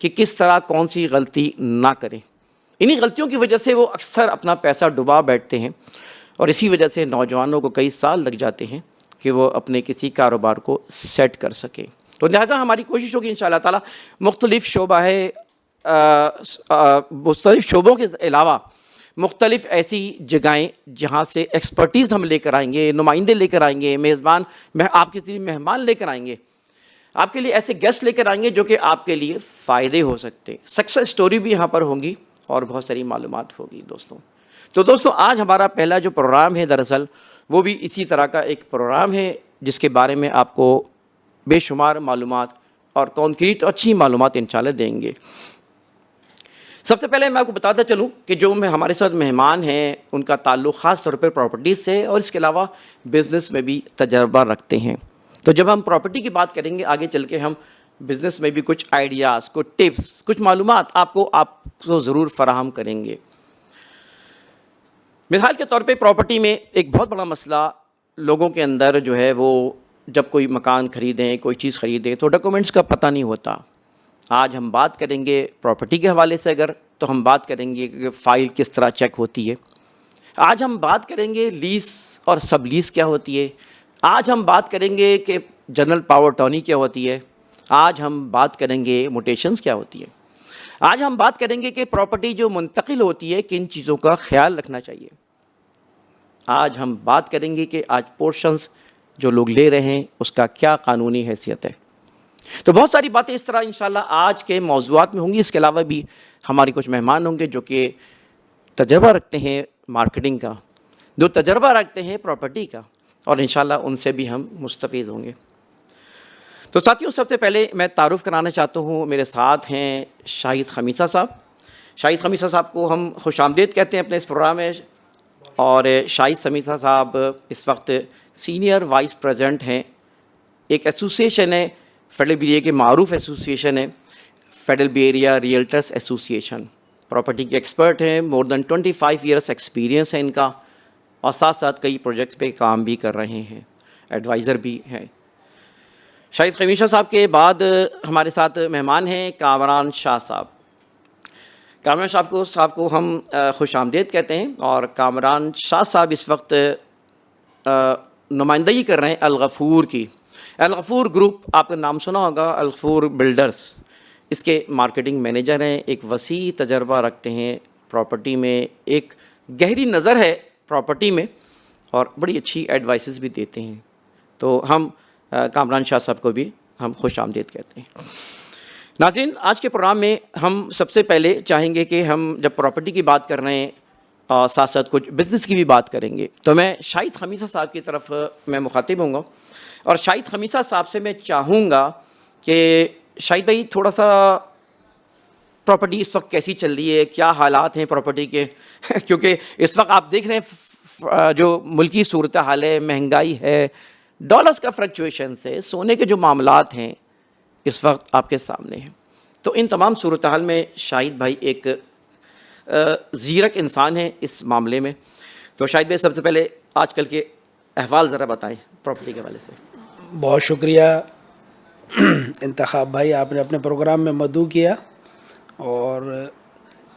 کہ کس طرح کون سی غلطی نہ کریں. انہی غلطیوں کی وجہ سے وہ اکثر اپنا پیسہ ڈبا بیٹھتے ہیں اور اسی وجہ سے نوجوانوں کو کئی سال لگ جاتے ہیں کہ وہ اپنے کسی کاروبار کو سیٹ کر سکیں. تو لہٰذا ہماری کوشش ہوگی انشاءاللہ تعالیٰ مختلف شعبوں کے علاوہ مختلف ایسی جگہیں جہاں سے ایکسپرٹیز ہم لے کر آئیں گے, نمائندے لے کر آئیں گے, میزبان آپ کے ذریعے مہمان لے کر آئیں گے, آپ کے لیے ایسے گیسٹ لے کر آئیں گے جو کہ آپ کے لیے فائدے ہو سکتے ہیں. سکسیس سٹوری بھی یہاں پر ہوں گی اور بہت ساری معلومات ہوگی دوستوں. تو دوستوں آج ہمارا پہلا جو پروگرام ہے دراصل وہ بھی اسی طرح کا ایک پروگرام ہے جس کے بارے میں آپ کو بے شمار معلومات اور کانکریٹ اچھی معلومات انشاءاللہ دیں گے. سب سے پہلے میں آپ کو بتاتا چلوں کہ جو ہمارے ساتھ مہمان ہیں ان کا تعلق خاص طور پر پراپرٹیز سے اور اس کے علاوہ بزنس میں بھی تجربہ رکھتے ہیں. تو جب ہم پراپرٹی کی بات کریں گے آگے چل کے ہم بزنس میں بھی کچھ آئیڈیاز, کچھ ٹپس, کچھ معلومات آپ کو ضرور فراہم کریں گے. مثال کے طور پہ پراپرٹی میں ایک بہت بڑا مسئلہ لوگوں کے اندر جو ہے وہ جب کوئی مکان خریدیں, کوئی چیز خریدیں تو ڈاکومنٹس کا پتہ نہیں ہوتا. آج ہم بات کریں گے پراپرٹی کے حوالے سے اگر تو ہم بات کریں گے کہ فائل کس طرح چیک ہوتی ہے. آج ہم بات کریں گے لیز اور سب لیز کیا ہوتی ہے. آج ہم بات کریں گے کہ جنرل پاور ٹرنی کیا ہوتی ہے. آج ہم بات کریں گے موٹیشنز کیا ہوتی ہے. آج ہم بات کریں گے کہ پراپرٹی جو منتقل ہوتی ہے کن چیزوں کا خیال رکھنا چاہیے. آج ہم بات کریں گے کہ آج پورشنز جو لوگ لے رہے ہیں اس کا کیا قانونی حیثیت ہے. تو بہت ساری باتیں اس طرح انشاءاللہ آج کے موضوعات میں ہوں گی. اس کے علاوہ بھی ہمارے کچھ مہمان ہوں گے جو کہ تجربہ رکھتے ہیں مارکیٹنگ کا, جو تجربہ رکھتے ہیں پراپرٹی کا, اور انشاءاللہ ان سے بھی ہم مستفید ہوں گے. تو ساتھیوں سب سے پہلے میں تعارف کرانا چاہتا ہوں, میرے ساتھ ہیں شاہد خمیسہ صاحب. شاہد خمیسہ صاحب کو ہم خوش آمدید کہتے ہیں اپنے اس پروگرام میں. اور شاہد خمیسہ صاحب اس وقت سینئر وائس پریزیڈنٹ ہیں. ایک ایسوسیشن ہے فیڈرل بی ایریا کے معروف ایسوسیشن ہے federal B area realtors association. Property کے ایکسپرٹ ہیں, مور دین 25 ایئرس ایکسپیرینس ہے ان کا, اور ساتھ ساتھ کئی پروجیکٹس پہ کام بھی کر رہے ہیں, ایڈوائزر بھی ہیں. شاہد خمیسہ صاحب کے بعد ہمارے ساتھ مہمان ہیں کامران شاہ صاحب. کامران صاحب کو ہم خوش آمدید کہتے ہیں. اور کامران شاہ صاحب اس وقت نمائندگی کر رہے ہیں الغفور کی. الغفور گروپ آپ نے نام سنا ہوگا, الغفور بلڈرز, اس کے مارکیٹنگ مینیجر ہیں. ایک وسیع تجربہ رکھتے ہیں پراپرٹی میں, ایک گہری نظر ہے پراپرٹی میں, اور بڑی اچھی ایڈوائسز بھی دیتے ہیں. تو ہم کامران شاہ صاحب کو بھی ہم خوش آمدید کہتے ہیں. ناظرین آج کے پروگرام میں ہم سب سے پہلے چاہیں گے کہ ہم جب پراپرٹی کی بات کر رہے ہیں اور ساتھ ساتھ کچھ بزنس کی بھی بات کریں گے, تو میں شاہد خمیسہ صاحب کی طرف میں مخاطب ہوں گا. اور شاہد خمیسہ صاحب سے میں چاہوں گا کہ شاہد بھائی تھوڑا سا پراپرٹی اس وقت کیسی چل رہی ہے, کیا حالات ہیں پراپرٹی کے کیونکہ اس وقت آپ دیکھ رہے ہیں جو ملکی صورتحال ہے, مہنگائی ہے, ڈالرز کا فلکچویشن سے, سونے کے جو معاملات ہیں اس وقت آپ کے سامنے ہیں. تو ان تمام صورتحال میں شاہد بھائی ایک زیرک انسان ہیں اس معاملے میں. تو شاہد بھائی سب سے پہلے آج کل کے احوال ذرا بتائیں پراپرٹی کے حوالے سے. بہت شکریہ انتخاب بھائی, آپ نے اپنے پروگرام میں مدعو کیا. اور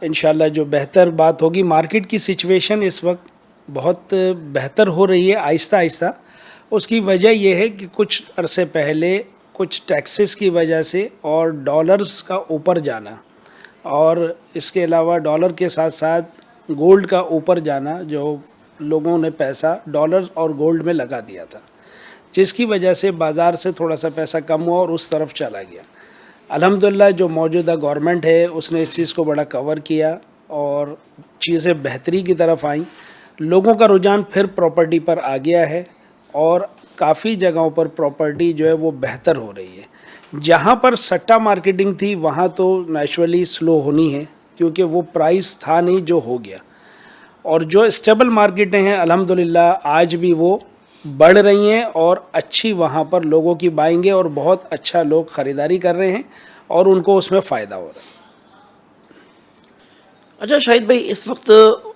انشاءاللہ جو بہتر بات ہوگی, مارکیٹ کی سچویشن اس وقت بہت بہتر ہو رہی ہے آہستہ آہستہ. اس کی وجہ یہ ہے کہ کچھ عرصے پہلے کچھ ٹیکسز کی وجہ سے اور ڈالرز کا اوپر جانا, اور اس کے علاوہ ڈالر کے ساتھ ساتھ گولڈ کا اوپر جانا, جو لوگوں نے پیسہ ڈالر اور گولڈ میں لگا دیا تھا, جس کی وجہ سے بازار سے تھوڑا سا پیسہ کم ہوا اور اس طرف چلا گیا. الحمدللہ جو موجودہ گورنمنٹ ہے اس نے اس چیز کو بڑا کور کیا اور چیزیں بہتری کی طرف آئیں. لوگوں کا رجحان پھر پراپرٹی پر آ گیا ہے اور کافی جگہوں پر پراپرٹی جو ہے وہ بہتر ہو رہی ہے. جہاں پر سٹا مارکیٹنگ تھی وہاں تو نیچرلی سلو ہونی ہے کیونکہ وہ پرائس تھا نہیں جو ہو گیا. اور جو اسٹیبل مارکیٹیں ہیں الحمدللہ آج بھی وہ بڑھ رہی ہیں اور اچھی وہاں پر لوگوں کی بائیں گے اور بہت اچھا لوگ خریداری کر رہے ہیں اور ان کو اس میں فائدہ ہو رہا ہے. اچھا شاہد بھائی, اس وقت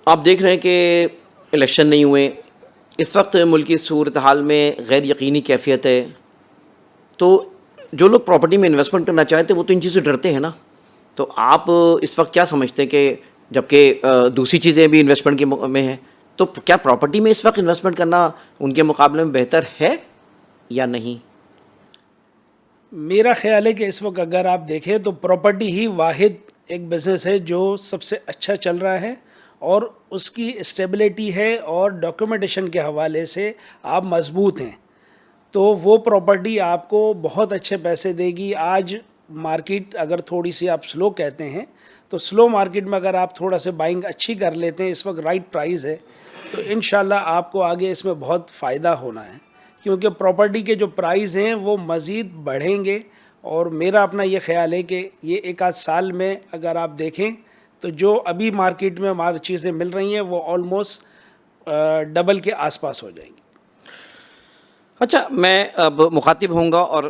آپ دیکھ رہے ہیں کہ الیکشن نہیں ہوئے, اس وقت ملکی صورتحال میں غیر یقینی کیفیت ہے, تو جو لوگ پراپرٹی میں انویسٹمنٹ کرنا چاہتے ہیں وہ تو ان چیزوں سے ڈرتے ہیں نا تو آپ اس وقت کیا سمجھتے ہیں کہ جبکہ دوسری چیزیں بھی انویسٹمنٹ میں ہیں، تو کیا پراپرٹی میں اس وقت انویسٹمنٹ کرنا ان کے مقابلے میں بہتر ہے یا نہیں؟ میرا خیال ہے کہ اس وقت اگر آپ دیکھیں تو پراپرٹی ہی واحد ایک بزنس ہے جو سب سے اچھا چل رہا ہے، اور اس کی اسٹیبلٹی ہے اور ڈاکیومنٹیشن کے حوالے سے آپ مضبوط ہیں، تو وہ پراپرٹی آپ کو بہت اچھے پیسے دے گی. آج مارکیٹ اگر تھوڑی سی آپ سلو کہتے ہیں تو سلو مارکیٹ میں اگر آپ تھوڑا سے بائنگ اچھی کر لیتے ہیں، اس وقت رائٹ پرائز ہے، تو انشاءاللہ آپ کو آگے اس میں بہت فائدہ ہونا ہے، کیونکہ پراپرٹی کے جو پرائز ہیں وہ مزید بڑھیں گے. اور میرا اپنا یہ خیال ہے کہ یہ ایک آدھ سال میں اگر آپ دیکھیں تو جو ابھی مارکیٹ میں ہماری چیزیں مل رہی ہیں وہ آلموسٹ ڈبل کے آس پاس ہو جائیں گی. اچھا، میں اب مخاطب ہوں گا اور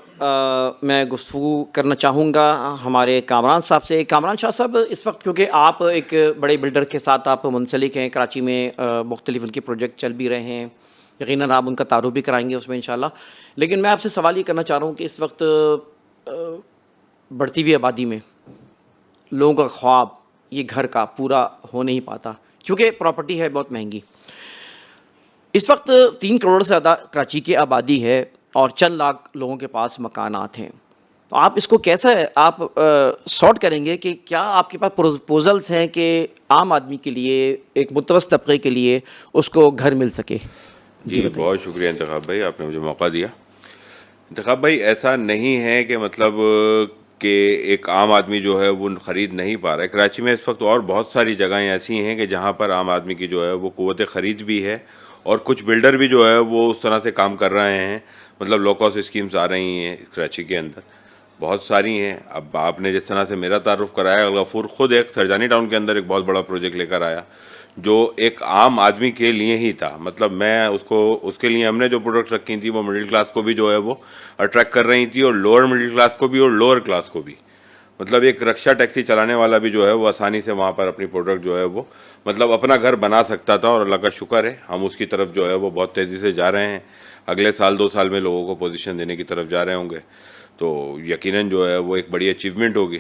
میں گفتگو کرنا چاہوں گا ہمارے کامران صاحب سے. کامران شاہ صاحب، اس وقت کیونکہ آپ ایک بڑے بلڈر کے ساتھ آپ منسلک ہیں، کراچی میں مختلف ان کے پروجیکٹ چل بھی رہے ہیں، یقیناً آپ ان کا تعارف بھی کرائیں گے اس میں انشاءاللہ. لیکن میں آپ سے سوال یہ کرنا چاہ رہا ہوں کہ اس وقت بڑھتی ہوئی آبادی میں لوگوں کا خواب یہ گھر کا پورا ہو نہیں پاتا، کیونکہ پراپرٹی ہے بہت مہنگی. اس وقت 3 کروڑ سے زیادہ کراچی کی آبادی ہے اور چند لاکھ لوگوں کے پاس مکانات ہیں. تو آپ اس کو کیسا آپ سارٹ کریں گے کہ کیا آپ کے پاس پروپوزلس ہیں کہ عام آدمی کے لیے، ایک متوسط طبقے کے لیے اس کو گھر مل سکے؟ جی بتائیے. بہت شکریہ انتخاب بھائی، آپ نے مجھے موقع دیا. انتخاب بھائی، ایسا نہیں ہے کہ مطلب کہ ایک عام آدمی جو ہے وہ خرید نہیں پا رہا ہے. کراچی میں اس وقت اور بہت ساری جگہیں ایسی ہیں کہ جہاں پر عام آدمی کی جو ہے وہ قوت خرید بھی ہے، اور کچھ بلڈر بھی جو ہے وہ اس طرح سے کام کر رہے ہیں. مطلب لو کاسٹ اسکیمز آ رہی ہیں کراچی کے اندر، بہت ساری ہیں. اب آپ نے جس طرح سے میرا تعارف کرایا، الغفور خود ایک سرجانی ٹاؤن کے اندر ایک بہت بڑا پروجیکٹ لے کر آیا جو ایک عام آدمی کے لیے ہی تھا. مطلب میں اس کے لیے ہم نے جو پروڈکٹ رکھی تھی وہ مڈل کلاس کو بھی جو ہے وہ اٹریکٹ کر رہی تھی، اور لوور مڈل کلاس کو بھی اور لوور کلاس کو بھی. مطلب ایک رکشہ ٹیکسی چلانے والا بھی جو ہے وہ آسانی سے وہاں پر اپنی پروڈکٹ جو ہے وہ مطلب اپنا گھر بنا سکتا تھا. اور اللہ کا شکر ہے ہم اس کی طرف جو ہے وہ بہت تیزی سے جا رہے ہیں. اگلے سال 2 سال میں لوگوں کو پوزیشن دینے کی طرف جا رہے ہوں گے، تو یقیناً جو ہے وہ ایک بڑی اچیومنٹ ہوگی.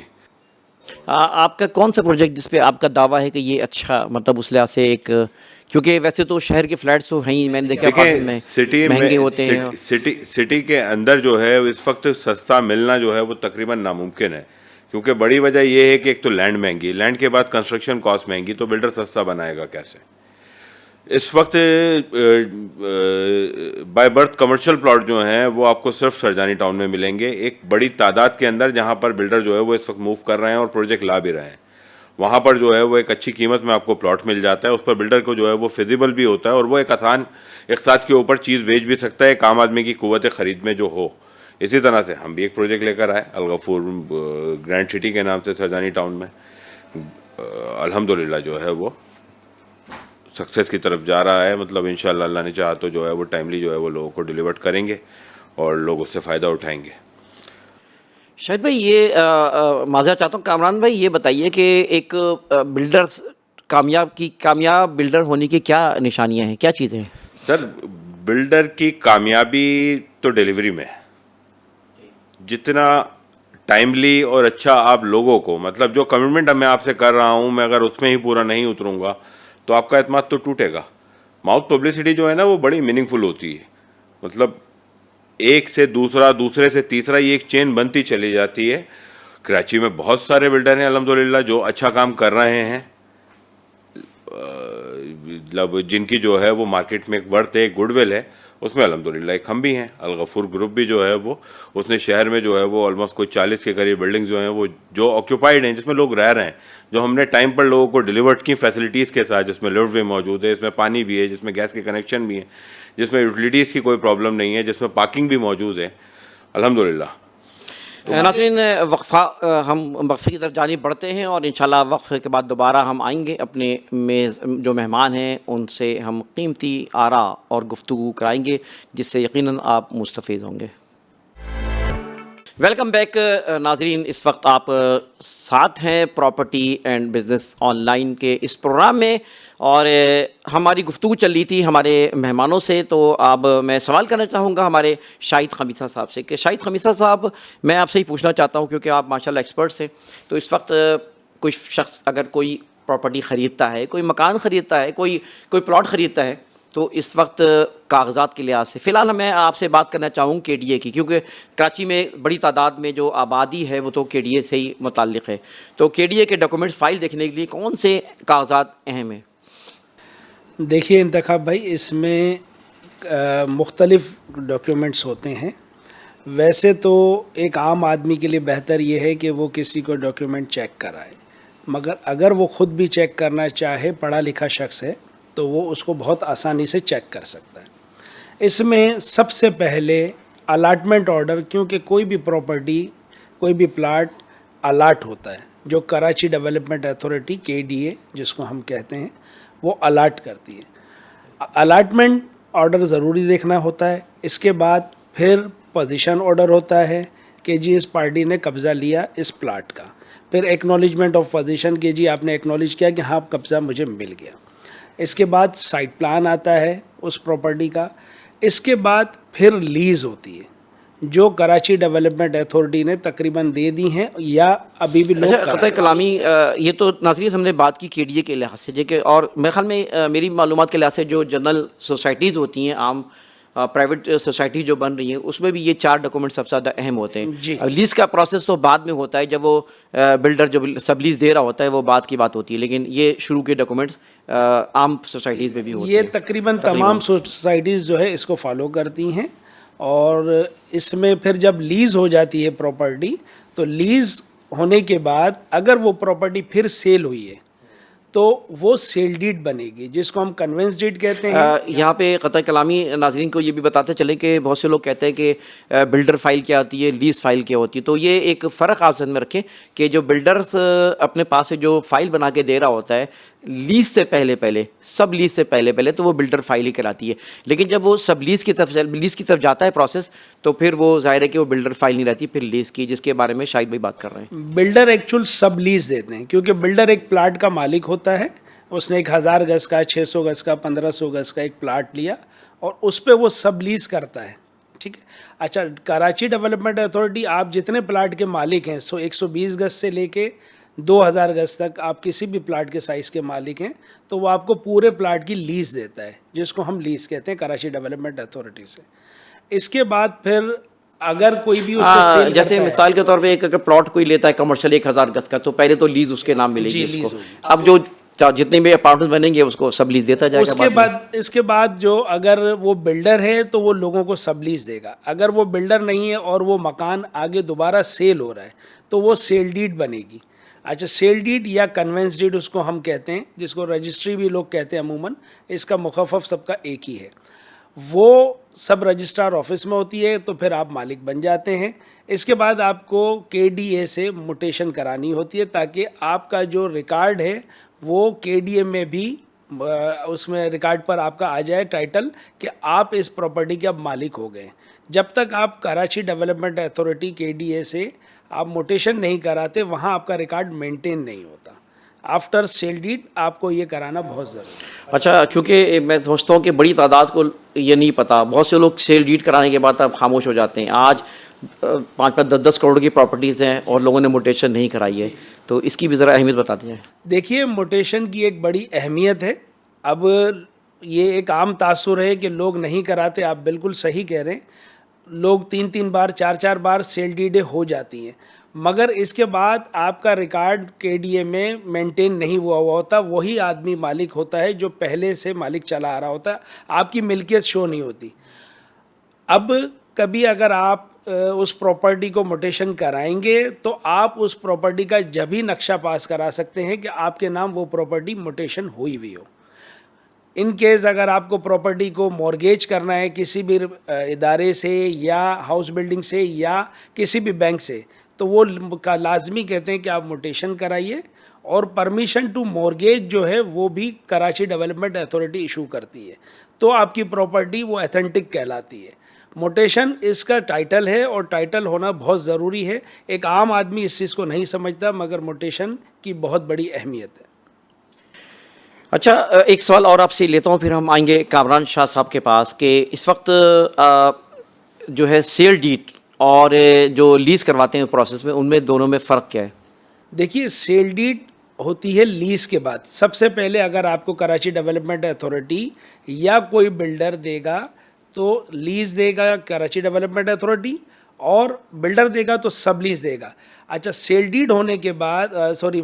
آپ کا کون سا پروجیکٹ جس پہ آپ کا دعویٰ ہے کہ یہ اچھا، مطلب اس لحاظ سے ایک، کیونکہ ویسے تو شہر کے فلیٹس تو ہیں ہی، میں نے دیکھا دیکھیں میں سٹی میں مہنگے ہوتے ہیں. سٹی کے اندر جو ہے اس وقت سستا ملنا جو ہے وہ تقریباً ناممکن ہے، کیونکہ بڑی وجہ یہ ہے کہ ایک تو لینڈ مہنگی، لینڈ کے بعد کنسٹرکشن کاسٹ مہنگی، تو بلڈر سستا بنائے گا کیسے؟ اس وقت بائی برتھ کمرشل پلاٹ جو ہیں وہ آپ کو صرف سرجانی ٹاؤن میں ملیں گے، ایک بڑی تعداد کے اندر، جہاں پر بلڈر جو ہے وہ اس وقت موو کر رہے ہیں اور پروجیکٹ لا بھی رہے ہیں. وہاں پر جو ہے وہ ایک اچھی قیمت میں آپ کو پلاٹ مل جاتا ہے، اس پر بلڈر کو جو ہے وہ فیزیبل بھی ہوتا ہے، اور وہ ایک آسان اقساط کے اوپر چیز بیچ بھی سکتا ہے ایک عام آدمی کی قوت خرید میں جو ہو. اسی طرح سے ہم بھی ایک پروجیکٹ لے کر آئے الغفور گرینڈ سٹی کے نام سے سرجانی ٹاؤن میں. الحمدللہ جو ہے وہ سکسیس کی طرف جا رہا ہے. مطلب انشاءاللہ اللہ نے چاہا تو جو ہے وہ ٹائملی جو ہے وہ لوگوں کو ڈیلیور کریں گے اور لوگ اس سے فائدہ اٹھائیں گے. شاہد بھائی، یہ معذرت چاہتا ہوں، کامران بھائی یہ بتائیے کہ ایک بلڈر کامیاب بلڈر ہونے کی کیا نشانیاں ہیں، کیا چیزیں ہیں؟ سر، بلڈر کی کامیابی تو ڈیلیوری میں ہے. جتنا ٹائملی اور اچھا آپ لوگوں کو، مطلب جو کمٹمنٹ میں آپ سے کر رہا ہوں، میں اگر اس میں ہی پورا نہیں اتروں گا تو آپ کا اعتماد تو ٹوٹے گا. ماؤتھ پبلسٹی جو ہے نا وہ بڑی میننگ فل ہوتی ہے. مطلب ایک سے دوسرا، دوسرے سے تیسرا، یہ ایک چین بنتی چلی جاتی ہے. کراچی میں بہت سارے بلڈر ہیں الحمدللہ جو اچھا کام کر رہے ہیں، مطلب جن کی جو ہے وہ مارکیٹ میں ایک ورتھ ہے، ایک گڈ ول ہے. اس میں الحمدللہ ایک ہم بھی ہیں. الغفور گروپ بھی جو ہے وہ اس نے شہر میں جو ہے وہ آلموسٹ کوئی 40 کے قریب بلڈنگز جو ہیں وہ جو آکیوپائڈ ہیں، جس میں لوگ رہ رہے ہیں، جو ہم نے ٹائم پر لوگوں کو ڈیلیورڈ کی فیسلٹیز کے ساتھ، جس میں لفٹ بھی موجود ہے، اس میں پانی بھی ہے، جس میں گیس کے کنیکشن بھی ہیں، جس میں یوٹیلیٹیز کی کوئی پرابلم نہیں ہے، جس میں پارکنگ بھی موجود ہے الحمدللہ. ناظرین، ہم وقفے کی طرف جانب بڑھتے ہیں اور انشاءاللہ وقفے کے بعد دوبارہ ہم آئیں گے. اپنے جو مہمان ہیں ان سے ہم قیمتی آراء اور گفتگو کرائیں گے، جس سے یقیناً آپ مستفید ہوں گے. ویلکم بیک ناظرین، اس وقت آپ ساتھ ہیں property and business on line کے اس پروگرام میں، اور ہماری گفتگو چل رہی تھی ہمارے مہمانوں سے. تو اب میں سوال کرنا چاہوں گا ہمارے شاہد خمیسہ صاحب سے کہ شاہد خمیسہ صاحب، میں آپ سے ہی پوچھنا چاہتا ہوں کیونکہ آپ ماشاءاللہ ایکسپرٹس ہیں. تو اس وقت کوئی شخص اگر کوئی پراپرٹی خریدتا ہے، کوئی مکان خریدتا ہے، کوئی پلاٹ خریدتا ہے، تو اس وقت کاغذات کے لحاظ سے فی الحال میں آپ سے بات کرنا چاہوں کے ڈی اے کی، کیونکہ کراچی میں بڑی تعداد میں جو آبادی ہے وہ تو کے ڈی اے سے ہی متعلق ہے. تو کے ڈی اے کے ڈاکومنٹس فائل دیکھنے کے لیے کون سے کاغذات اہم ہیں؟ دیکھیے انتخاب بھائی، اس میں مختلف ڈاکیومنٹس ہوتے ہیں. ویسے تو ایک عام آدمی کے لیے بہتر یہ ہے کہ وہ کسی کو ڈاکیومنٹ چیک کرائے، مگر اگر وہ خود بھی چیک کرنا چاہے، پڑھا لکھا شخص ہے، تو وہ اس کو بہت آسانی سے چیک کر سکتا ہے. اس میں سب سے پہلے الاٹمنٹ آرڈر، کیونکہ کوئی بھی پراپرٹی، کوئی بھی پلاٹ الاٹ ہوتا ہے، جو کراچی ڈیولپمنٹ اتھارٹی کے ڈی اے جس کو ہم کہتے ہیں، وہ الاٹ کرتی ہے. الاٹمنٹ آرڈر ضروری دیکھنا ہوتا ہے. اس کے بعد پھر پوزیشن آرڈر ہوتا ہے کہ جی اس پارٹی نے قبضہ لیا اس پلاٹ کا. پھر ایکنالجمنٹ آف پوزیشن کہ جی آپ نے ایکنالج کیا کہ ہاں قبضہ مجھے مل گیا. اس کے بعد سائٹ پلان آتا ہے اس پراپرٹی کا. اس کے بعد پھر لیز ہوتی ہے جو کراچی ڈیولپمنٹ اتھارٹی نے تقریباً دے دی ہیں یا ابھی بھی لوگ خطۂ کلامی، یہ تو ناظرین ہم نے بات کی کے ڈی اے کے لحاظ سے، کہ اور میرے خیال میں میری معلومات کے لحاظ سے جو جنرل سوسائٹیز ہوتی ہیں، عام پرائیویٹ سوسائٹی جو بن رہی ہیں، اس میں بھی یہ 4 ڈاکومنٹ سب سے زیادہ اہم ہوتے ہیں. جی. لیز کا پروسیس تو بعد میں ہوتا ہے، جب وہ بلڈر جو سب لیز دے رہا ہوتا ہے وہ بعد کی بات ہوتی ہے، لیکن یہ شروع کے ڈاکومنٹس عام سوسائٹیز میں بھی ہوتے ہیں. یہ تقریباً تمام سوسائٹیز جو ہے اس کو فالو کرتی ہیں. اور اس میں پھر جب لیز ہو جاتی ہے پراپرٹی، تو لیز ہونے کے بعد اگر وہ پراپرٹی پھر سیل ہوئی ہے تو وہ سیل ڈیڈ بنے گی، جس کو ہم کنوینس ڈیڈ کہتے ہیں. یہاں پہ قطع کلامی ناظرین کو یہ بھی بتاتے چلیں کہ بہت سے لوگ کہتے ہیں کہ بلڈر فائل کیا ہوتی ہے، لیز فائل کیا ہوتی ہے. تو یہ ایک فرق آپ ذہن میں رکھیں کہ جو بلڈرز اپنے پاس سے جو فائل بنا کے دے رہا ہوتا ہے لیز سے پہلے سب لیز سے پہلے تو وہ بلڈر فائل ہی کراتی ہے. لیکن جب وہ سب لیز کی طرف جاتا ہے پروسیس، تو پھر وہ ظاہر ہے کہ وہ بلڈر فائل نہیں رہتی، پھر لیز کی، جس کے بارے میں شاہد بھائی بات کر رہے ہیں. بلڈر ایکچول سب لیز دیتے ہیں، کیونکہ بلڈر ایک پلاٹ کا مالک ہوتا ہے. اس نے 1000 گز کا، 600 گز کا، 1500 گز کا ایک پلاٹ لیا اور اس پہ وہ سب لیز کرتا ہے. ٹھیک ہے. اچھا، کراچی ڈیولپمنٹ اتھارٹی آپ جتنے پلاٹ کے مالک ہیں، 120 گز سے لے کے 2000 گز تک آپ کسی بھی پلاٹ کے سائز کے مالک ہیں، تو وہ آپ کو پورے پلاٹ کی لیز دیتا ہے، جس کو ہم لیز کہتے ہیں کراچی ڈیولپمنٹ اتھارٹی سے. اس کے بعد پھر اگر کوئی بھی اس کو سیل جیسے کرتا ہے، مثال کے طور پہ ایک اگر پلاٹ کوئی لیتا ہے کمرشل 1000 گز کا، تو پہلے تو لیز اس کے نام ملے گی اس کو. اب جو جتنے بھی اپارٹمنٹ بنیں گے اس کو سب لیز دیتا جائے گا. اس کے بعد جو اگر وہ بلڈر ہے تو وہ لوگوں کو سب لیز دے گا. اگر وہ بلڈر نہیں ہے اور وہ مکان آگے دوبارہ سیل ہو رہا ہے تو وہ سیل ڈیڈ بنے گی. اچھا، سیل ڈیڈ یا کنوینس ڈیڈ اس کو ہم کہتے ہیں، جس کو رجسٹری بھی لوگ کہتے ہیں عموماً. اس کا مخفف سب کا ایک ہی ہے. وہ سب رجسٹرار آفس میں ہوتی ہے، تو پھر آپ مالک بن جاتے ہیں. اس کے بعد آپ کو کے ڈی اے سے موٹیشن کرانی ہوتی ہے تاکہ آپ کا جو ریکارڈ ہے وہ کے ڈی اے میں بھی اس میں ریکارڈ پر آپ کا آ جائے ٹائٹل کہ آپ اس پراپرٹی کے اب مالک ہو گئے. جب تک آپ کراچی ڈیولپمنٹ اتھارٹی کے ڈی اے سے آپ موٹیشن نہیں کراتے، وہاں آپ کا ریکارڈ مینٹین نہیں ہوتا. آفٹر سیل ڈیڈ آپ کو یہ کرانا بہت ضروری ہے. اچھا، کیونکہ میں سمجھتا ہوں کہ بڑی تعداد کو یہ نہیں پتا، بہت سے لوگ سیل ڈیڈ کرانے کے بعد اب خاموش ہو جاتے ہیں. آج 5-10 کروڑ کی پراپرٹیز ہیں اور لوگوں نے موٹیشن نہیں کرائی ہے، تو اس کی بھی ذرا اہمیت بتاتے جائیں. دیکھیے، موٹیشن کی ایک بڑی اہمیت ہے. اب یہ ایک عام تاثر ہے کہ لوگ نہیں کراتے. آپ بالکل صحیح کہہ رہے ہیں، لوگ 3 بار 4 بار سیل ڈیڈیں ہو جاتی ہیں، مگر اس کے بعد آپ کا ریکارڈ کے ڈی اے میں مینٹین نہیں ہوا ہوتا. وہی آدمی مالک ہوتا ہے جو پہلے سے مالک چلا آ رہا ہوتا ہے. آپ کی ملکیت شو نہیں ہوتی. اب کبھی اگر آپ اس پراپرٹی کو موٹیشن کرائیں گے تو آپ اس پراپرٹی کا جب ہی نقشہ پاس کرا سکتے ہیں کہ آپ کے نام وہ پراپرٹی موٹیشن ہوئی ہوئی ہو. ان کیس اگر آپ کو پراپرٹی کو مورگیج کرنا ہے کسی بھی ادارے سے یا ہاؤس بلڈنگ سے یا کسی بھی بینک سے، تو وہ لازمی کہتے ہیں کہ آپ موٹیشن کرائیے. اور پرمیشن ٹو مورگیج جو ہے وہ بھی کراچی ڈیولپمنٹ اتھارٹی ایشو کرتی ہے، تو آپ کی پراپرٹی وہ ایتھینٹک کہلاتی ہے. موٹیشن اس کا ٹائٹل ہے اور ٹائٹل ہونا بہت ضروری ہے. ایک عام آدمی اس چیز کو نہیں سمجھتا مگر موٹیشن کی بہت بڑی اہمیت ہے. اچھا ایک سوال اور آپ سے لیتا ہوں پھر ہم آئیں گے کامران شاہ صاحب کے پاس کہ اس وقت جو ہے سیل ڈیٹ اور جو لیز کرواتے ہیں پروسیس میں ان میں دونوں میں فرق کیا ہے؟ دیکھیے سیل ڈیڈ ہوتی ہے لیز کے بعد. سب سے پہلے اگر آپ کو کراچی ڈیولپمنٹ اتھارٹی یا کوئی بلڈر دے گا تو لیز دے گا کراچی ڈیولپمنٹ اتھارٹی, اور بلڈر دے گا تو سب لیز دے گا. اچھا سیل ڈیڈ ہونے کے بعد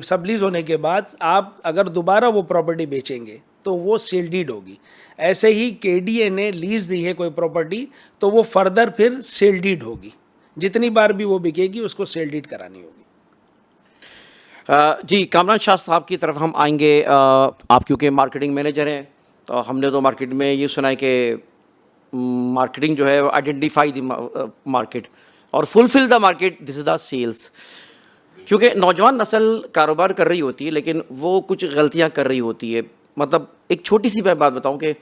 سب لیز ہونے کے بعد آپ اگر دوبارہ وہ پراپرٹی بیچیں گے تو وہ سیل ڈیڈ ہوگی. ایسے ہی کے ڈی اے نے لیز دی ہے کوئی پراپرٹی تو وہ فردر پھر سیل ڈیڈ ہوگی. جتنی بار بھی وہ بکے گی اس کو سیل ڈیڈ کرانی ہوگی. جی کامران شاہ صاحب کی طرف ہم آئیں گے. آپ کیونکہ مارکیٹنگ مینیجر ہیں تو ہم نے تو مارکیٹ میں یہ سنا ہے کہ مارکیٹنگ جو ہے آئیڈینٹیفائی دی مارکیٹ اور فلفل the market, this is the sales. کیونکہ نوجوان نسل کاروبار کر رہی ہوتی ہے لیکن وہ کچھ غلطیاں کر رہی ہوتی ہے. مطلب ایک چھوٹی سی میں بات بتاؤں کہ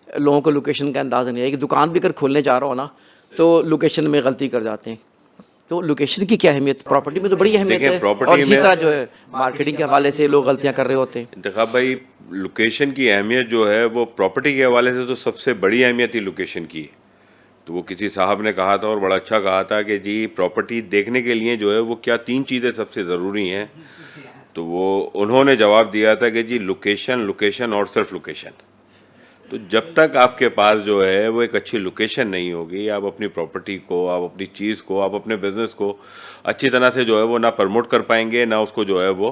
لوگوں کو لوکیشن کا اندازہ نہیں ہے. ایک دکان بھی اگر کھولنے جا رہا ہو نا تو لوکیشن میں غلطی کر جاتے ہیں. تو لوکیشن کی کیا اہمیت؟ پراپرٹی میں تو بڑی اہمیت ہے, اور اسی طرح جو ہے مارکیٹنگ کے حوالے سے لوگ غلطیاں کر رہے ہوتے ہیں. انتخاب بھائی لوکیشن کی اہمیت جو ہے وہ پراپرٹی کے حوالے سے تو سب سے بڑی اہمیت ہی لوکیشن کی ہے. تو وہ کسی صاحب نے کہا تھا اور بڑا اچھا کہا تھا کہ جی پراپرٹی دیکھنے کے لیے جو ہے وہ کیا 3 چیزیں سب سے ضروری ہیں. تو وہ انہوں نے جواب دیا تھا کہ جی لوکیشن اور صرف لوکیشن. تو جب تک آپ کے پاس جو ہے وہ ایک اچھی لوکیشن نہیں ہوگی, آپ اپنی پراپرٹی کو, آپ اپنی چیز کو, آپ اپنے بزنس کو اچھی طرح سے جو ہے وہ نہ پروموٹ کر پائیں گے, نہ اس کو جو ہے وہ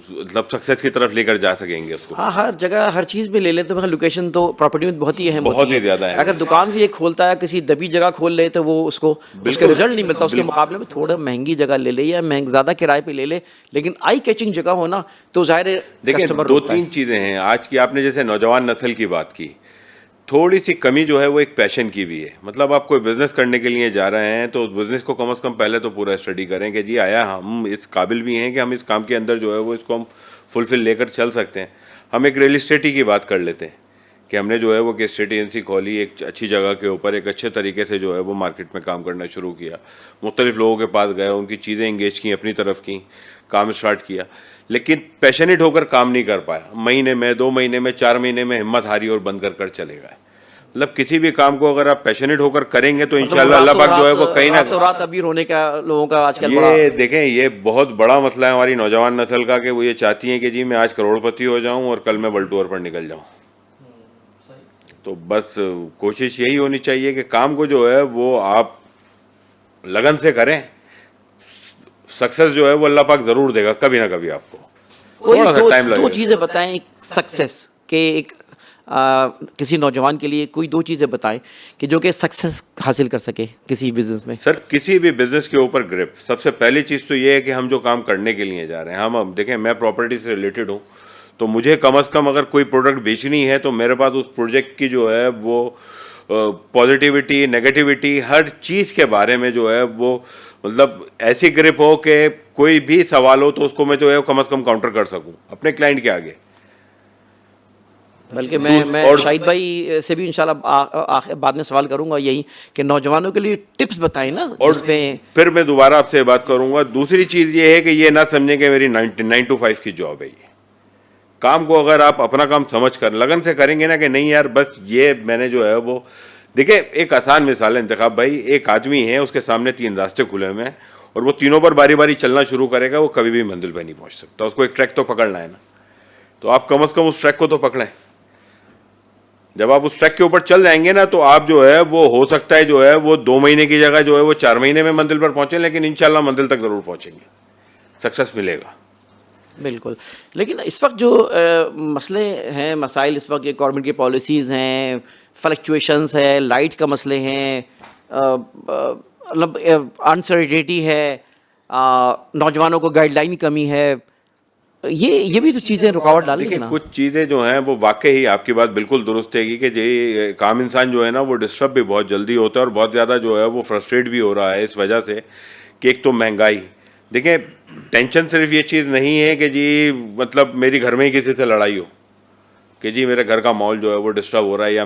مطلب سکسیس کی طرف لے کر جا سکیں گے اس کو. ہاں ہر جگہ ہر چیز میں لے لیں تو لوکیشن تو پراپرٹی میں بہت ہی اہم ہوتی ہے. بہت ہی زیادہ اہم. اگر دکان بھی ایک کھولتا ہے کسی دبی جگہ کھول لے تو وہ اس کو اس کے رزلٹ نہیں ملتا. اس کے مقابلے میں تھوڑا مہنگی جگہ لے لے یا زیادہ کرائے پہ لے لے, لیکن آئی کیچنگ جگہ ہو نا تو ظاہر ہے. دیکھیں 2-3 چیزیں ہیں آج کی. آپ نے جیسے نوجوان نسل کی بات کی, تھوڑی سی کمی جو ہے وہ ایک پیشن کی بھی ہے. مطلب آپ کوئی بزنس کرنے کے لیے جا رہے ہیں تو اس بزنس کو کم از کم پہلے تو پورا اسٹڈی کریں کہ جی آیا ہم اس قابل بھی ہیں کہ ہم اس کام کے اندر جو ہے وہ اس کو ہم فلفل لے کر چل سکتے ہیں. ہم ایک ریئل اسٹیٹ کی بات کر لیتے ہیں کہ ہم نے جو ہے وہ کہ اسٹیٹ ایجنسی کھولی, ایک اچھی جگہ کے اوپر ایک اچھے طریقے سے جو ہے وہ مارکیٹ میں کام کرنا شروع کیا, مختلف لوگوں کے پاس گئے, ان کی چیزیں انگیج کی, اپنی طرف کی, کام اسٹارٹ کیا, لیکن پیشنیٹ ہو کر کام نہیں کر پایا. مہینے میں 2 مہینے میں 4 مہینے میں ہمت ہاری اور بند کر چلے گئے. مطلب کسی بھی کام کو اگر آپ پیشنیٹ ہو کر کریں گے تو انشاءاللہ اللہ پاک جو ہے وہ کہیں نہ رات ابیر ہونے کا لوگوں کا آج کل یہ دیکھیں یہ بہت بڑا مسئلہ ہے ہماری نوجوان نسل کا کہ وہ یہ چاہتی ہیں کہ جی میں آج کروڑ پتی ہو جاؤں اور کل میں ورلڈ ٹور پر نکل جاؤں. تو بس کوشش یہی ہونی چاہیے کہ کام کو جو ہے وہ آپ لگن سے کریں. سکسیس جو ہے وہ اللہ پاک ضرور دے گا کبھی نہ کبھی آپ کو. تھوڑا سا ٹائم لگے گا. 2 چیزیں بتائیں سکسیس کے, ایک کسی نوجوان کے لیے کوئی 2 چیزیں بتائیں کہ جو کہ سکسیس حاصل کر سکے کسی بزنس میں. سر کسی بھی بزنس کے اوپر گرپ, سب سے پہلی چیز تو یہ ہے کہ ہم جو کام کرنے کے لیے جا رہے ہیں, ہم دیکھیں میں پراپرٹی سے ریلیٹڈ ہوں تو مجھے کم از کم اگر کوئی پروڈکٹ بیچنی ہے تو میرے پاس اس پروجیکٹ کی جو ہے وہ پازیٹیوٹی نیگیٹیوٹی ہر چیز کے بارے میں جو ہے وہ مطلب ایسی گرپ ہو کہ کوئی بھی سوال ہو تو اس کو میں جو ہے کم از کم کاؤنٹر کر سکوں اپنے کلائنٹ کے آگے. بلکہ میں شاہد بھائی سے بھی انشاءاللہ بعد میں سوال کروں گا یہی کہ نوجوانوں کے لیے ٹپس بتائیں نا. اور پھر میں دوبارہ آپ سے بات کروں گا. دوسری چیز یہ ہے کہ یہ نہ سمجھیں کہ میری 9 to 5 کی جاب ہے. یہ کام کو اگر آپ اپنا کام سمجھ کر لگن سے کریں گے نا کہ نہیں یار بس یہ میں نے جو ہے وہ دیکھیں ایک آسان مثال ہے انتخاب بھائی. ایک آدمی ہے اس کے سامنے 3 راستے کھلے ہوئے ہیں اور وہ تینوں پر باری باری چلنا شروع کرے گا, وہ کبھی بھی منزل پہ نہیں پہنچ سکتا. اس کو ایک ٹریک تو پکڑنا ہے نا, تو آپ کم از کم اس ٹریک کو تو پکڑیں. جب آپ اس ٹریک کے اوپر چل جائیں گے نا تو آپ جو ہے وہ ہو سکتا ہے جو ہے وہ 2 مہینے کی جگہ جو ہے وہ 4 مہینے میں منزل پر پہنچیں, لیکن انشاءاللہ منزل تک ضرور پہنچیں گے, سکسیس ملے گا. بالکل. لیکن اس وقت جو مسئلے ہیں مسائل اس وقت یہ گورنمنٹ کی پالیسیز ہیں, فلکچویشنز ہے, لائٹ کا مسئلے ہیں, مطلب انسرٹینٹی ہے, نوجوانوں کو گائیڈ لائن کی کمی ہے, یہ بھی تو چیزیں رکاوٹ ڈالیں گے نا. کچھ چیزیں جو ہیں وہ واقعی آپ کی بات بالکل درست ہے کہ جی کام انسان جو ہے نا وہ ڈسٹرب بھی بہت جلدی ہوتا ہے اور بہت زیادہ جو ہے وہ فرسٹریٹ بھی ہو رہا ہے اس وجہ سے کہ ایک تو مہنگائی. دیکھیں ٹینشن صرف یہ چیز نہیں ہے کہ جی مطلب میری گھر میں ہی کسی سے لڑائی ہو کہ جی میرے گھر کا ماحول جو ہے وہ ڈسٹرب ہو رہا ہے یا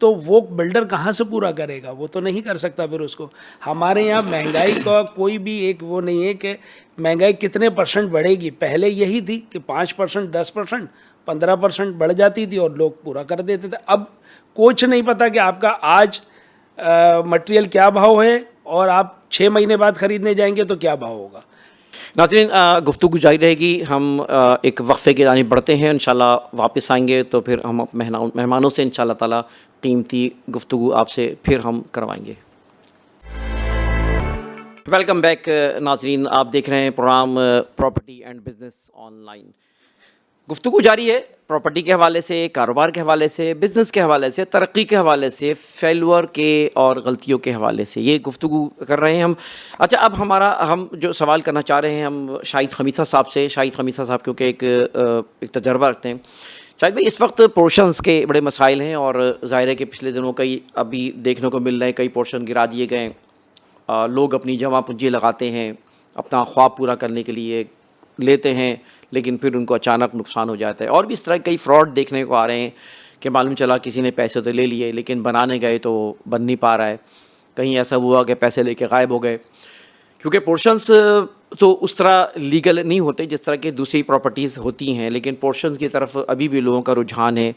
تو وہ بلڈر کہاں سے پورا کرے گا؟ وہ تو نہیں کر سکتا پھر اس کو. ہمارے یہاں مہنگائی کا کوئی بھی ایک وہ نہیں ہے کہ مہنگائی کتنے % بڑھے گی. پہلے یہی تھی کہ 5%, 10%, 15% بڑھ جاتی تھی اور لوگ پورا کر دیتے تھے. اب کچھ نہیں پتا کہ آپ کا آج مٹیریل کیا بھاؤ ہے اور آپ 6 مہینے بعد خریدنے جائیں گے تو کیا بھاؤ ہوگا. ناظرین گفتگو جاری رہے گی. ہم ایک وقفے کی جانب بڑھتے ہیں. انشاءاللہ واپس آئیں گے تو پھر ہم مہمانوں سے انشاءاللہ تعالی قیمتی گفتگو آپ سے پھر ہم کروائیں گے. ویلکم بیک ناظرین, آپ دیکھ رہے ہیں program property and business online. گفتگو جاری ہے پراپرٹی کے حوالے سے, کاروبار کے حوالے سے, بزنس کے حوالے سے, ترقی کے حوالے سے, فیلور کے اور غلطیوں کے حوالے سے یہ گفتگو کر رہے ہیں ہم. اچھا, اب ہم جو سوال کرنا چاہ رہے ہیں ہم شاہد خمیسہ صاحب سے. شاہد خمیسہ صاحب کیونکہ ایک تجربہ رکھتے ہیں. شاہد بھائی, اس وقت پورشنز کے بڑے مسائل ہیں اور ظاہر ہے کہ پچھلے دنوں کئی ابھی دیکھنے کو مل رہے ہیں, کئی پورشن گرا دیے گئے. لوگ اپنی جمع پونجی لگاتے ہیں, اپنا خواب پورا کرنے کے لیے لیتے ہیں, لیکن پھر ان کو اچانک نقصان ہو جاتا ہے. اور بھی اس طرح کئی فراڈ دیکھنے کو آ رہے ہیں کہ معلوم چلا کسی نے پیسے تو لے لیے لیکن بنانے گئے تو بن نہیں پا رہا ہے. کہیں ایسا ہوا کہ پیسے لے کے غائب ہو گئے. کیونکہ پورشنز تو اس طرح لیگل نہیں ہوتے جس طرح کی دوسری پراپرٹیز ہوتی ہیں, لیکن پورشنز کی طرف ابھی بھی لوگوں کا رجحان ہے.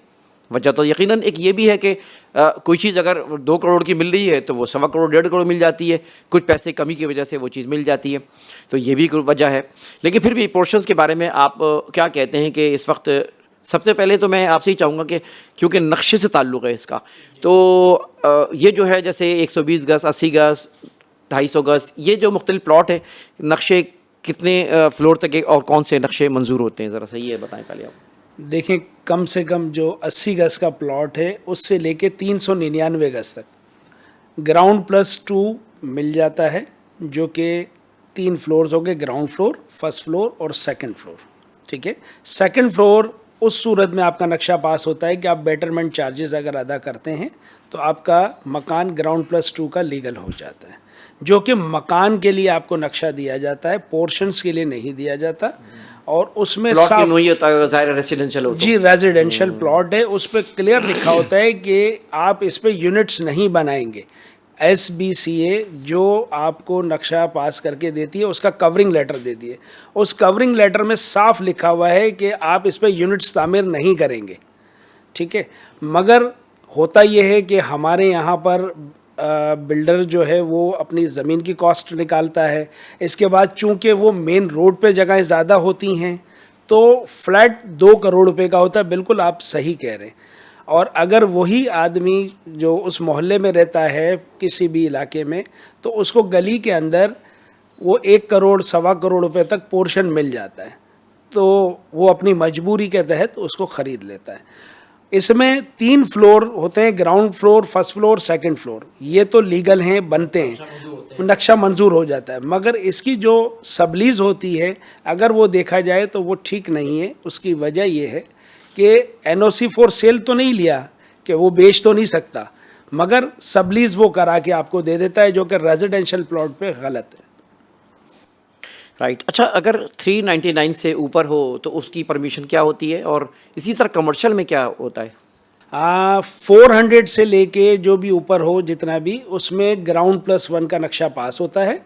وجہ تو یقیناً ایک یہ بھی ہے کہ کوئی چیز اگر 2 کروڑ کی مل رہی ہے تو وہ 1.25 کروڑ 1.5 کروڑ مل جاتی ہے. کچھ پیسے کمی کی وجہ سے وہ چیز مل جاتی ہے, تو یہ بھی کوئی وجہ ہے. لیکن پھر بھی پورشنز کے بارے میں آپ کیا کہتے ہیں کہ اس وقت سب سے پہلے تو میں آپ سے ہی چاہوں گا کہ کیونکہ نقشے سے تعلق ہے اس کا, تو یہ جو ہے جیسے 120 گز, 80 گز, 250 گز, یہ جو مختلف پلاٹ ہے, نقشے کتنے فلور تک اور کون سے نقشے منظور ہوتے ہیں, ذرا سا یہ بتائیں پہلے آپ. دیکھیں, کم سے کم جو 80 گز کا پلاٹ ہے اس سے لے کے 399 گز تک گراؤنڈ +2 مل جاتا ہے, جو کہ 3 فلورز ہو گئے, گراؤنڈ فلور, فرسٹ فلور اور سیکنڈ فلور. ٹھیک ہے, سیکنڈ فلور اس صورت میں آپ کا نقشہ پاس ہوتا ہے کہ آپ بیٹرمنٹ چارجز اگر ادا کرتے ہیں تو آپ کا مکان گراؤنڈ +2 کا لیگل ہو جاتا ہے, جو کہ مکان کے لیے آپ کو نقشہ دیا جاتا ہے, پورشنز کے لیے نہیں دیا جاتا. اور اس میں ریزیڈینشیل ہوتا ہے. جی, ریزیڈینشیل پلاٹ ہے, اس پہ کلیئر لکھا ہوتا ہے کہ آپ اس پہ یونٹس نہیں بنائیں گے. SBCA جو آپ کو نقشہ پاس کر کے دیتی ہے اس کا کورنگ لیٹر دیتی ہے. اس کورنگ لیٹر میں صاف لکھا ہوا ہے کہ آپ اس پہ یونٹس تعمیر نہیں کریں گے. ٹھیک ہے, مگر ہوتا یہ ہے کہ ہمارے یہاں پر بلڈر جو ہے وہ اپنی زمین کی کاسٹ نکالتا ہے. اس کے بعد چونکہ وہ مین روڈ پہ جگہیں زیادہ ہوتی ہیں تو فلیٹ 2 کروڑ روپے کا ہوتا ہے. بالکل آپ صحیح کہہ رہے ہیں. اور اگر وہی آدمی جو اس محلے میں رہتا ہے کسی بھی علاقے میں, تو اس کو گلی کے اندر وہ 1 کروڑ 1.25 کروڑ روپے تک پورشن مل جاتا ہے, تو وہ اپنی مجبوری کے تحت اس کو خرید لیتا ہے. اس میں 3 فلور ہوتے ہیں, ground floor, first floor, second floor. یہ تو لیگل ہیں, بنتے ہیں, نقشہ منظور ہو جاتا ہے. مگر اس کی جو سبلیز ہوتی ہے اگر وہ دیکھا جائے تو وہ ٹھیک نہیں ہے. اس کی وجہ یہ ہے کہ NOC فور سیل تو نہیں لیا کہ وہ بیچ تو نہیں سکتا, مگر سبلیز وہ کرا کے آپ کو دے دیتا ہے, جو کہ ریزیڈینشیل پلاٹ پہ غلط ہے. رائٹ. اچھا, اگر 399 سے اوپر ہو تو اس کی پرمیشن کیا ہوتی ہے, اور اسی طرح کمرشل میں کیا ہوتا ہے؟ 400 سے لے کے جو بھی اوپر ہو جتنا بھی, اس میں گراؤنڈ +1 کا نقشہ پاس ہوتا ہے,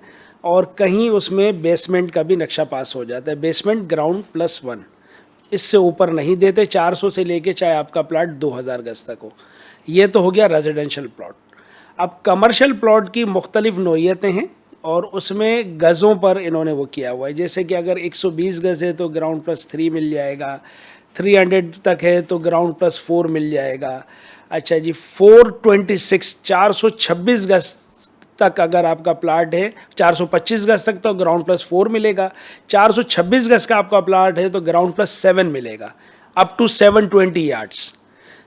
اور کہیں اس میں بیسمنٹ کا بھی نقشہ پاس ہو جاتا ہے. بیسمنٹ گراؤنڈ +1, اس سے اوپر نہیں دیتے. 400 سے لے کے چاہے آپ کا پلاٹ 2000 گز تک ہو. یہ تو ہو گیا ریزیڈینشیل پلاٹ. اب کمرشل پلاٹ کی مختلف نوعیتیں ہیں اور اس میں گزوں پر انہوں نے وہ کیا ہوا ہے. جیسے کہ اگر 120 گز ہے تو گراؤنڈ +3 مل جائے گا, 300 تک ہے تو گراؤنڈ +4 مل جائے گا. اچھا جی, 426 426 گز تک اگر آپ کا پلاٹ ہے, 425 گز تک تو گراؤنڈ +4 ملے گا. 426 گز کا آپ کا پلاٹ ہے تو گراؤنڈ +7 ملے گا, اپ ٹو 720 یارڈس.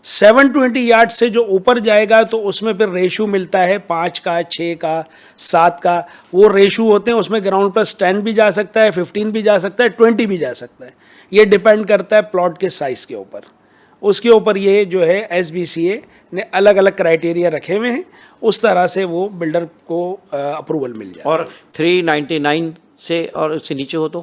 720 یارڈ سے جو اوپر جائے گا تو اس میں پھر ریشو ملتا ہے 5 کا, 6 کا, 7 کا. وہ ریشو ہوتے ہیں, اس میں گراؤنڈ +10 بھی جا سکتا ہے, 15 بھی جا سکتا ہے, 20 بھی جا سکتا ہے. یہ ڈیپینڈ کرتا ہے پلاٹ کے سائز کے اوپر. اس کے اوپر یہ جو ہے SBCA نے الگ الگ کرائٹیریا رکھے ہوئے ہیں, اس طرح سے وہ بلڈر کو اپروول مل جائے. اور 399 سے اور اس سے نیچے ہو تو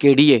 KDA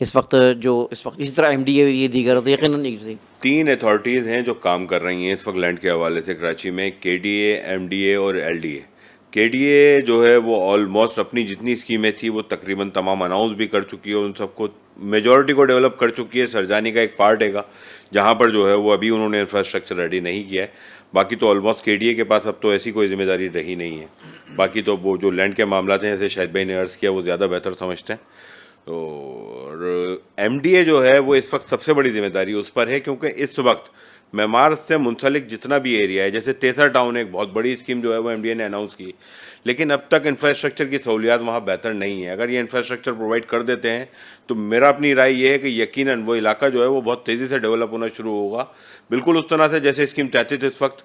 اس وقت اسی طرح ایم ڈی اے یہ دیگر تو یقیناً ایک صحیح 3 اتھارٹیز ہیں جو کام کر رہی ہیں اس وقت لینڈ کے حوالے سے کراچی میں، K D A, M D A اور ایل ڈی اے۔ کے ڈی اے جو ہے وہ آلموسٹ اپنی جتنی اسکیمیں تھیں وہ تقریباً تمام اناؤنس بھی کر چکی ہے، ان سب کو میجورٹی کو ڈیولپ کر چکی ہے۔ سرجانی کا ایک پارٹ ہے گا جہاں پر جو ہے وہ ابھی انہوں نے انفراسٹرکچر ریڈی نہیں کیا ہے، باقی تو آلموسٹ کے ڈی اے کے پاس اب تو ایسی کوئی ذمہ داری رہی نہیں ہے۔ باقی تو وہ جو لینڈ کے معاملات ہیں جیسے شاہد بھائی نے عرض کیا وہ زیادہ بہتر سمجھتے ہیں۔ اور ایم ڈی اے جو ہے وہ اس وقت سب سے بڑی ذمہ داری اس پر ہے، کیونکہ اس وقت معمار سے منسلک جتنا بھی ایریا ہے، جیسے تیسر ٹاؤن ایک بہت بڑی اسکیم جو ہے وہ ایم ڈی اے نے اناؤنس کی، لیکن اب تک انفراسٹرکچر کی سہولیات وہاں بہتر نہیں ہے۔ اگر یہ انفراسٹرکچر پرووائڈ کر دیتے ہیں تو میرا اپنی رائے یہ ہے کہ یقیناً وہ علاقہ جو ہے وہ بہت تیزی سے ڈیولپ ہونا شروع ہوگا، بالکل اس طرح سے جیسے اسکیم 33 اس وقت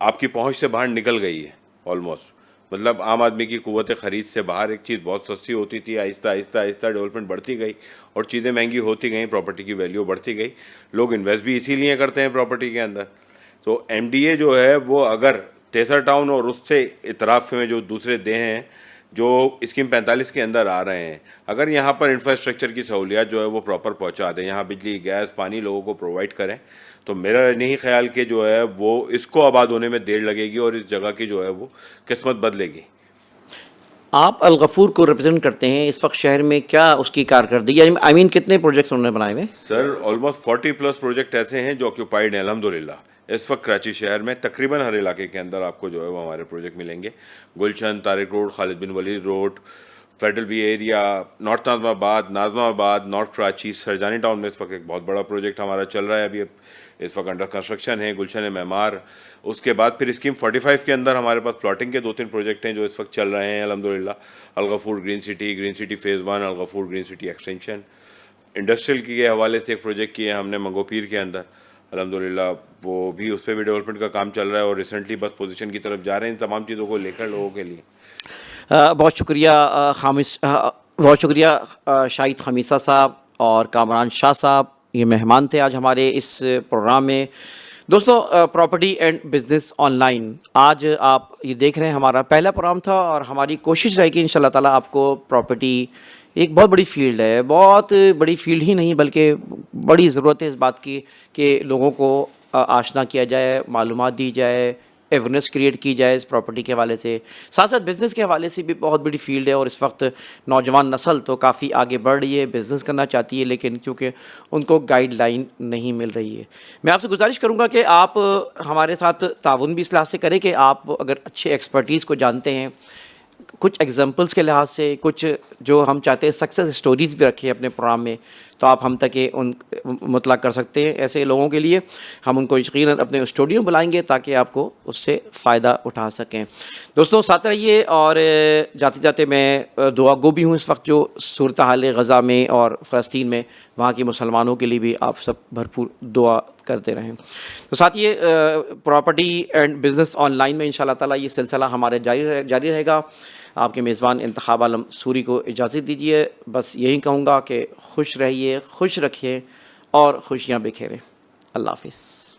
آپ کی پہنچ سے باہر نکل گئی ہے آلموسٹ۔ مطلب عام آدمی کی قوت خرید سے باہر ایک چیز بہت سستی ہوتی تھی، آہستہ آہستہ آہستہ ڈیولپمنٹ بڑھتی گئی اور چیزیں مہنگی ہوتی گئیں، پراپرٹی کی ویلیو بڑھتی گئی، لوگ انویسٹ بھی اسی لیے کرتے ہیں پراپرٹی کے اندر۔ تو ایم ڈی اے جو ہے وہ اگر تیسر ٹاؤن اور اس سے اطراف میں جو دوسرے دے ہیں جو اسکیم 45 کے اندر آ رہے ہیں، اگر یہاں پر انفراسٹرکچر کی سہولیات جو ہے وہ پراپر پہنچا دیں، یہاں بجلی گیس پانی لوگوں کو پرووائڈ کریں، تو میرا نہیں خیال کہ جو ہے وہ اس کو آباد ہونے میں دیر لگے گی اور اس جگہ کی جو ہے وہ قسمت بدلے گی۔ آپ الغفور کو ریپرزینٹ کرتے ہیں، اس وقت شہر میں کیا اس کی کارکردگی، یعنی کتنے پروجیکٹس انہوں نے بنائے ہوئے؟ سر آلموسٹ 40 پلس پروجیکٹ ایسے ہیں جو آکیوپائڈ ہیں الحمدللہ اس وقت کراچی شہر میں۔ تقریباً ہر علاقے کے اندر آپ کو جو ہے وہ ہمارے پروجیکٹ ملیں گے، Gulshan, Tariq road, Khalid bin Walid road, federal B area, north Nazimabad, north Karachi, Surjani town میں اس وقت ایک بہت بڑا پروجیکٹ ہمارا چل رہا ہے، ابھی اس وقت انڈر کنسٹرکشن ہے، گلشن معمار۔ اس کے بعد پھر اسکیم 45 کے اندر ہمارے پاس پلاٹنگ کے 2-3 پروجیکٹ ہیں جو اس وقت چل رہے ہیں الحمدللہ۔ الغفور گرین سٹی فیز 1، الغفور گرین سٹی ایکسٹینشن۔ انڈسٹریل کے حوالے سے ایک پروجیکٹ کیے ہیں ہم نے منگو پیر کے اندر الحمدللہ، وہ بھی اس پہ بھی ڈیولپمنٹ کا کام چل رہا ہے اور ریسنٹلی بس پوزیشن کی طرف جا رہے ہیں ان تمام چیزوں کو لے کر لوگوں کے لیے۔ بہت شکریہ شاہد خمیسہ صاحب اور کامران شاہ صاحب، یہ مہمان تھے آج ہمارے اس پروگرام میں۔ دوستو، property and business on line, آج آپ یہ دیکھ رہے ہیں ہمارا پہلا پروگرام تھا اور ہماری کوشش رہے گی انشاءاللہ تعالیٰ آپ کو پراپرٹی ایک بہت بڑی فیلڈ ہے، بہت بڑی فیلڈ ہی نہیں بلکہ بڑی ضرورت ہے اس بات کی کہ لوگوں کو آشنا کیا جائے، معلومات دی جائے، اویئرنیس کریٹ کی جائے اس پراپرٹی کے حوالے سے، ساتھ ساتھ بزنس کے حوالے سے بھی بہت بڑی فیلڈ ہے۔ اور اس وقت نوجوان نسل تو کافی آگے بڑھ رہی ہے، بزنس کرنا چاہتی ہے، لیکن کیونکہ ان کو گائیڈ لائن نہیں مل رہی ہے۔ میں آپ سے گزارش کروں گا کہ آپ ہمارے ساتھ تعاون بھی اس لحاظ سے کریں کہ آپ اگر اچھے ایکسپرٹیز کو جانتے ہیں، کچھ ایگزامپلس کے لحاظ سے، کچھ جو ہم چاہتے ہیں سکسیس سٹوریز بھی رکھیں اپنے پروگرام میں، تو آپ ہم تک ان مطلع کر سکتے ہیں۔ ایسے لوگوں کے لیے ہم ان کو یقیناً اپنے اسٹوڈیو بلائیں گے تاکہ آپ کو اس سے فائدہ اٹھا سکیں۔ دوستوں ساتھ رہیے، اور جاتے جاتے میں دعا گو بھی ہوں اس وقت جو صورتحال غزہ میں اور فلسطین میں وہاں کے مسلمانوں کے لیے بھی آپ سب بھرپور دعا کرتے رہیں۔ تو ساتھ یہ property and business on line میں انشاءاللہ تعالیٰ یہ سلسلہ ہمارے جاری رہے گا۔ آپ کے میزبان انتخاب عالم سوری کو اجازت دیجیے، بس یہی کہوں گا کہ خوش رہیے، خوش رکھیے اور خوشیاں بکھیریں۔ اللہ حافظ۔